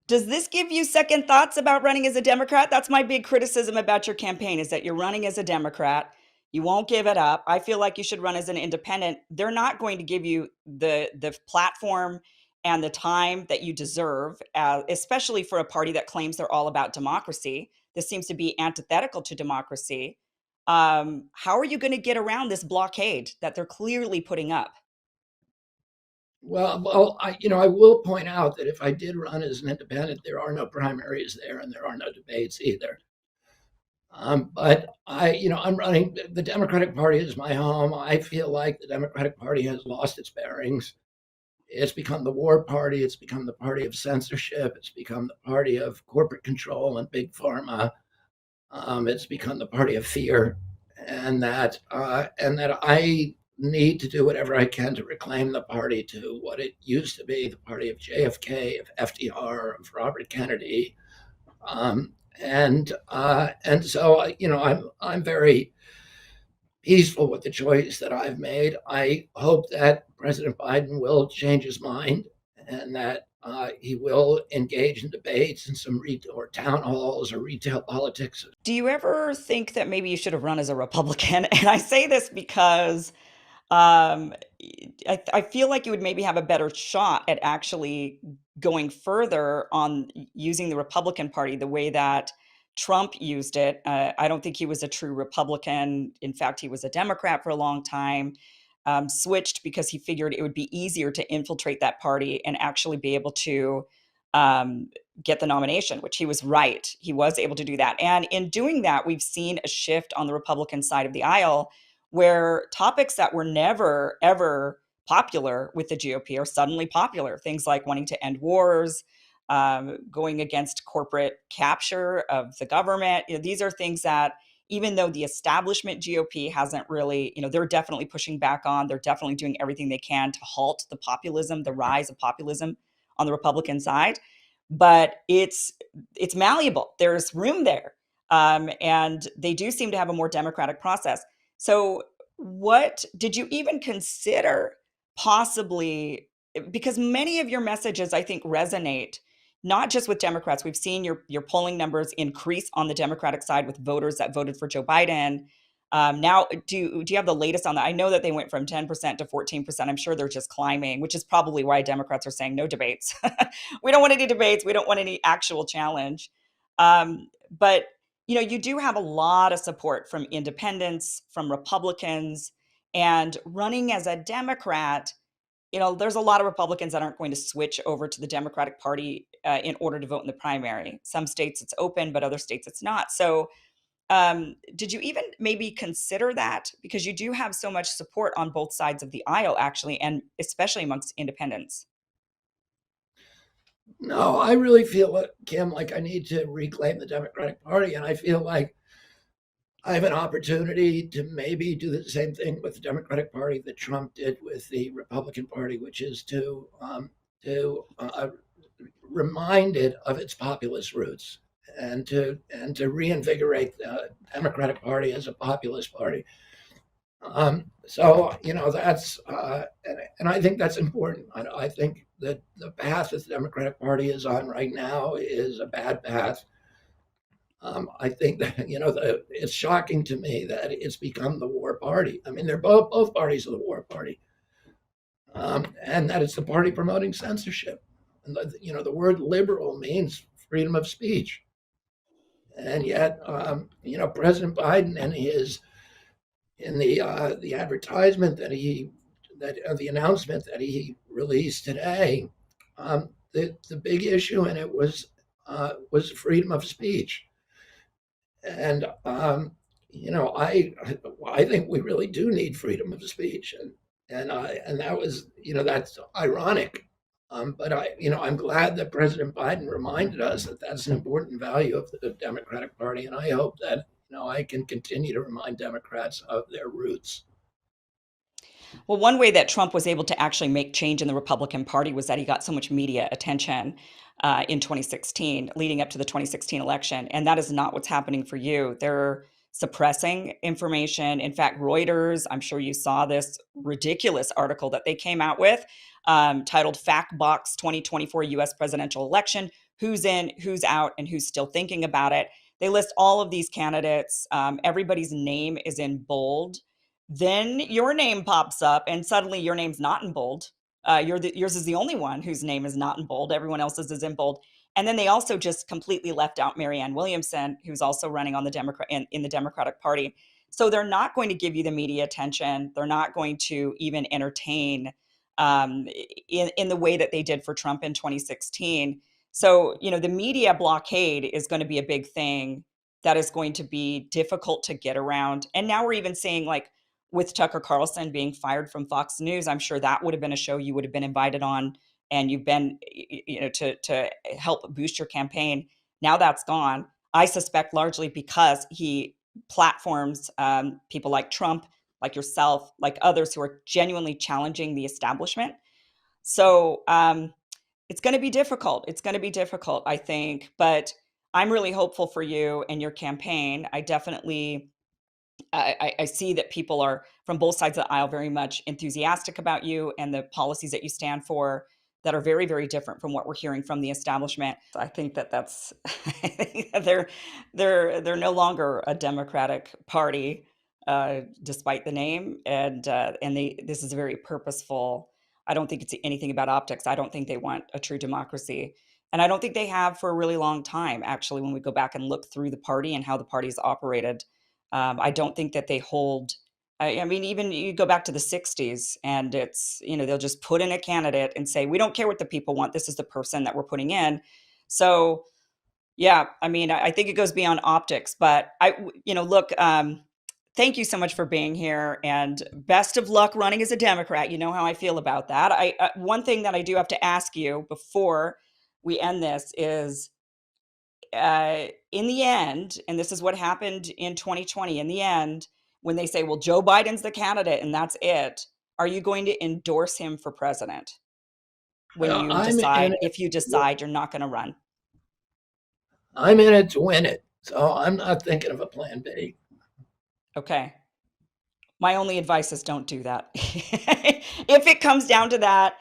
Does this give you second thoughts about running as a Democrat? That's my big criticism about your campaign is that you're running as a Democrat. You won't give it up. I feel like you should run as an independent. They're not going to give you the platform and the time that you deserve, especially for a party that claims they're all about democracy. This seems to be antithetical to democracy. How are you going to get around this blockade that they're clearly putting up? I will point out that if I did run as an independent, there are no primaries there and there are no debates either. I'm running. The Democratic Party is my home. I feel like the Democratic Party has lost its bearings. It's become the war party. It's become the party of censorship. It's become the party of corporate control and big pharma. It's become the party of fear, and that I need to do whatever I can to reclaim the party to what it used to be, the party of JFK, of FDR, of Robert Kennedy. I'm very peaceful with the choice that I've made. I hope that President Biden will change his mind and that he will engage in debates and some or town halls or retail politics. Do you ever think that maybe you should have run as a Republican? And I say this because um, I feel like you would maybe have a better shot at actually going further on using the Republican Party the way that Trump used it. I don't think he was a true Republican. In fact, he was a Democrat for a long time. Switched because he figured it would be easier to infiltrate that party and actually be able to um, get the nomination, which he was right. He was able to do that. And in doing that, we've seen a shift on the Republican side of the aisle where topics that were never, ever popular with the GOP are suddenly popular. Things like wanting to end wars, going against corporate capture of the government. These are things that, even though the establishment GOP hasn't really, they're definitely pushing back on, they're definitely doing everything they can to halt the populism, the rise of populism on the Republican side. But it's malleable. There's room there, and they do seem to have a more democratic process. So, what did you even consider possibly? Because many of your messages, I think, resonate not just with Democrats. We've seen your polling numbers increase on the Democratic side with voters that voted for Joe Biden. Now, do you have the latest on that? I know that they went from 10% to 14%. I'm sure they're just climbing, which is probably why Democrats are saying no debates. We don't want any debates. We don't want any actual challenge. But you do have a lot of support from independents, from Republicans, and running as a Democrat. There's a lot of Republicans that aren't going to switch over to the Democratic Party in order to vote in the primary. Some states it's open, but other states it's not. So, did you even maybe consider that? Because you do have so much support on both sides of the aisle, actually, and especially amongst independents. No, I really feel, Kim, like I need to reclaim the Democratic Party, and I feel like I have an opportunity to maybe do the same thing with the Democratic Party that Trump did with the Republican Party, which is to remind it of its populist roots and to reinvigorate the Democratic Party as a populist party. And I think that's important. I think that the path that the Democratic Party is on right now is a bad path. I think that it's shocking to me that it's become the war party. I mean, they're both parties of the war party, and that it's the party promoting censorship. And the word liberal means freedom of speech, and yet President Biden and his in the advertisement the announcement that he released today, the big issue in it was freedom of speech. And I think we really do need freedom of speech, and that was that's ironic. But I'm glad that President Biden reminded us that that's an important value of the Democratic Party, and I hope that I can continue to remind Democrats of their roots. Well, one way that Trump was able to actually make change in the Republican Party was that he got so much media attention in 2016, leading up to the 2016 election. And that is not what's happening for you. They're suppressing information. In fact, Reuters, I'm sure you saw this ridiculous article that they came out with titled Fact Box 2024 US Presidential Election. who's in, who's out, and who's still thinking about it. They list all of these candidates. Everybody's name is in bold. Then your name pops up, and suddenly your name's not in bold. Yours is the only one whose name is not in bold. Everyone else's is in bold. And then they also just completely left out Marianne Williamson, who's also running on the in the Democratic Party. So they're not going to give you the media attention. They're not going to even entertain in the way that they did for Trump in 2016. So, the media blockade is going to be a big thing that is going to be difficult to get around. And now we're even seeing, like, with Tucker Carlson being fired from Fox News, I'm sure that would have been a show you would have been invited on, and you've been, to help boost your campaign. Now that's gone. I suspect largely because he platforms people like Trump, like yourself, like others who are genuinely challenging the establishment. So it's going to be difficult. It's going to be difficult, I think. But I'm really hopeful for you and your campaign. I definitely I see that people are from both sides of the aisle very much enthusiastic about you and the policies that you stand for that are very, very different from what we're hearing from the establishment. I think that that's I think that they're no longer a Democratic Party, despite the name, and this is very purposeful. I don't think it's anything about optics. I don't think they want a true democracy. And I don't think they have for a really long time, actually, when we go back and look through the party and how the party's operated. I don't think that they hold. I mean, even you go back to the 60s and it's, they'll just put in a candidate and say, we don't care what the people want. This is the person that we're putting in. So, yeah, I mean, I think it goes beyond optics, but look, thank you so much for being here and best of luck running as a Democrat. You know how I feel about that. One thing that I do have to ask you before we end this is, in the end, and this is what happened in 2020, in the end, when they say, well, Joe Biden's the candidate and that's it, are you going to endorse him for president when Well, you decide, if you decide you're not going to run? I'm in it to win it, so I'm not thinking of a plan B. Okay. My only advice is don't do that. If it comes down to that,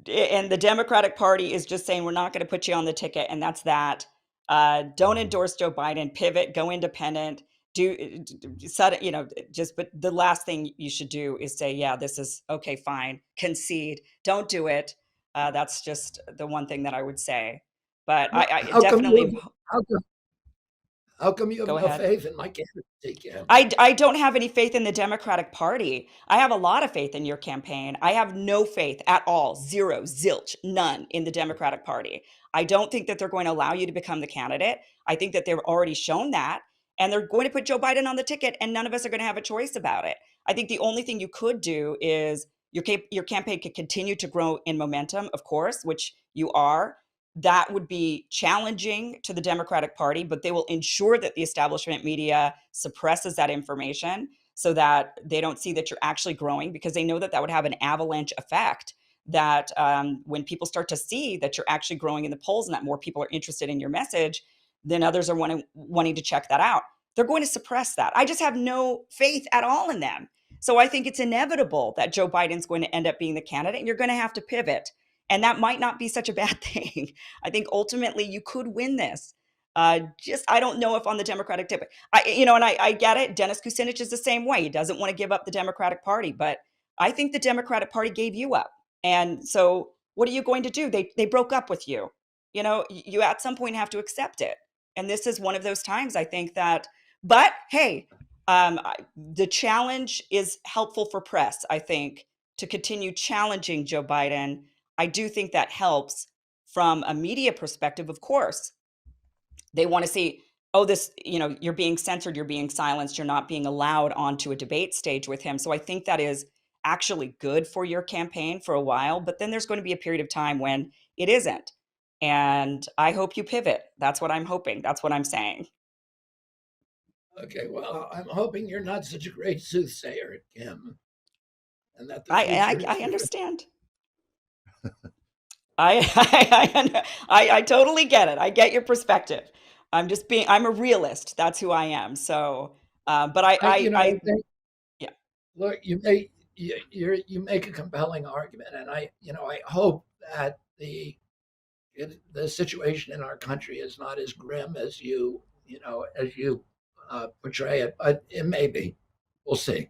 and the Democratic Party is just saying we're not going to put you on the ticket, and that's that. Don't endorse Joe Biden. Pivot. Go independent. Do set. Just. But the last thing you should do is say, yeah, this is okay. Fine. Concede. Don't do it. That's just the one thing that I would say. But Well, I definitely how come you have go no ahead. faith in my candidacy, Kim? I don't have any faith in the Democratic Party. I have a lot of faith in your campaign. I have no faith at all, zero, zilch, none in the Democratic Party. I don't think that they're going to allow you to become the candidate. I think that they've already shown that, and they're going to put Joe Biden on the ticket, and none of us are going to have a choice about it. I think the only thing you could do is your campaign could continue to grow in momentum, of course, which you are. That would be challenging to the Democratic Party, but they will ensure that the establishment media suppresses that information so that they don't see that you're actually growing, because they know that that would have an avalanche effect. That when people start to see that you're actually growing in the polls and that more people are interested in your message, then others are wanting to check that out. They're going to suppress that. I just have no faith at all in them. So I think it's inevitable that Joe Biden's going to end up being the candidate, and you're going to have to pivot. And that might not be such a bad thing. I think ultimately you could win this. Just I don't know if on the Democratic ticket. And I get it. Dennis Kucinich is the same way. He doesn't want to give up the Democratic Party, but I think the Democratic Party gave you up. And so what are you going to do? They broke up with you. You at some point have to accept it. And this is one of those times, I think that. But hey, the challenge is helpful for press, I think, to continue challenging Joe Biden. I do think that helps from a media perspective. Of course, they want to see, oh, this, you're being censored, you're being silenced, you're not being allowed onto a debate stage with him. So I think that is actually good for your campaign for a while, but then there's going to be a period of time when it isn't. And I hope you pivot. That's what I'm hoping. That's what I'm saying. Okay, well, I'm hoping you're not such a great soothsayer, Kim, and that the I future I, is I your. understand. I totally get it. I get your perspective. I'm a realist. That's who I am. So, but I think, yeah. look, you make a compelling argument, and I hope that the the situation in our country is not as grim as you know as you portray it, but it may be. We'll see.